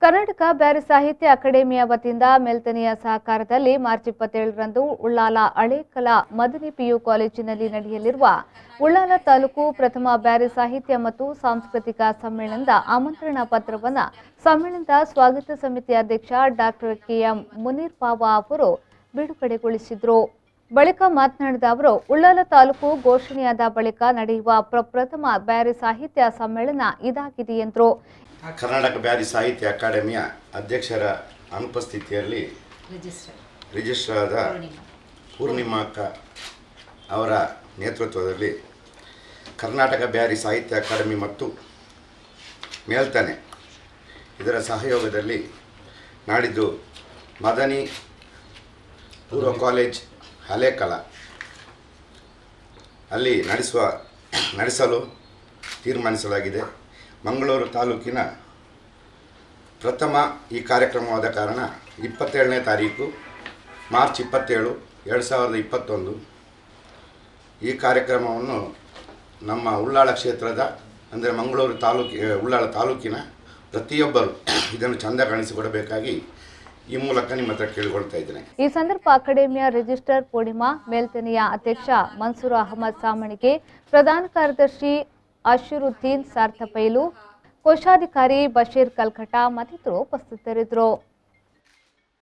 ಕರ್ನಾಟಕ ಬ್ಯಾರಿ ಸಾಹಿತ್ಯ ಅಕಾಡೆಮಿಯ ವತಿಯಿಂದ ಮೆಲ್ತನೆಯ ಸಹಕಾರದಲ್ಲಿ ಮಾರ್ಚ್ 27ರಂದು ಉಳ್ಳಾಲ ಹಳೇಕಲ ಮದನಿ ಪಿಯು ಕಾಲೇಜಿನಲ್ಲಿ ನಡೆಯಲಿರುವ ಉಳ್ಳಾಲ ತಾಲೂಕು ಪ್ರಥಮ ಬ್ಯಾರಿ ಸಾಹಿತ್ಯ ಮತ್ತು ಸಾಂಸ್ಕೃತಿಕ ಸಮ್ಮೇಳನದ ಆಮಂತ್ರಣ ಪತ್ರವನ್ನು ಸಮ್ಮೇಳನದ ಸ್ವಾಗತ ಸಮಿತಿ ಅಧ್ಯಕ್ಷ ಡಾಕ್ಟರ್ ಕೆಎಂ ಮುನೀರ್ಪಾವ ಅವರು ಬಿಡುಗಡೆಗೊಳಿಸಿದರು. ಬಳಿಕ ಮಾತನಾಡಿದ ಅವರು, ಉಳ್ಳಾಲ ತಾಲೂಕು ಘೋಷಣೆಯಾದ ಬಳಿಕ ನಡೆಯುವ ಪ್ರಪ್ರಥಮ ಬ್ಯಾರಿ ಸಾಹಿತ್ಯ ಸಮ್ಮೇಳನ ಇದಾಗಿದೆ ಎಂದರು. ಕರ್ನಾಟಕ ಬ್ಯಾರಿ ಸಾಹಿತ್ಯ ಅಕಾಡೆಮಿಯ ಅಧ್ಯಕ್ಷರ ಅನುಪಸ್ಥಿತಿಯಲ್ಲಿ ರಿಜಿಸ್ಟ್ರಾರ್ ಪೂರ್ಣಿಮಾ ಅವರ ನೇತೃತ್ವದಲ್ಲಿ ಕರ್ನಾಟಕ ಬ್ಯಾರಿ ಸಾಹಿತ್ಯ ಅಕಾಡೆಮಿ ಮತ್ತು ಮೇಲ್ತನೆ ಇದರ ಸಹಯೋಗದಲ್ಲಿ ನಾಡಿದ್ದು ಮದನಿ ಪೂರ್ವ ಕಾಲೇಜ್ ಹಳೇಕಲ ಅಲ್ಲಿ ನಡೆಸಲು ತೀರ್ಮಾನಿಸಲಾಗಿದೆ. ಮಂಗಳೂರು ತಾಲೂಕಿನ ಪ್ರಥಮ ಈ ಕಾರ್ಯಕ್ರಮವಾದ ಕಾರಣ 27ನೇ ತಾರೀಕು ಮಾರ್ಚ್ 27, 2021 ಈ ಕಾರ್ಯಕ್ರಮವನ್ನು ನಮ್ಮ ಉಳ್ಳಾಳ ಕ್ಷೇತ್ರದ ಅಂದರೆ ಮಂಗಳೂರು ಉಳ್ಳಾಳ ತಾಲೂಕಿನ ಪ್ರತಿಯೊಬ್ಬರು ಇದನ್ನು ಚಂದ ಕಾಣಿಸಿಕೊಡಬೇಕಾಗಿ ಈ ಮೂಲಕ ನಿಮ್ಮ ಹತ್ರ ಕೇಳಿಕೊಳ್ತಾ ಇದ್ದೇನೆ. ಈ ಸಂದರ್ಭ ಅಕಾಡೆಮಿಯ ರಿಜಿಸ್ಟ್ರಾರ್ ಪೂರ್ಣಿಮಾ, ಮೇಲ್ತನೆಯ ಅಧ್ಯಕ್ಷ ಮನ್ಸೂರ್ ಅಹಮದ್ ಸಾಮಣಿಗೆ, ಪ್ರಧಾನ ಕಾರ್ಯದರ್ಶಿ ಅಶೀರುದ್ದೀನ್ ಸಾರ್ಥಪೈಲು, ಕೋಶಾಧಿಕಾರಿ ಬಶೀರ್ ಕಲ್ಕಟ ಮತ್ತಿತರರು ಉಪಸ್ಥಿತರಿದ್ದರು.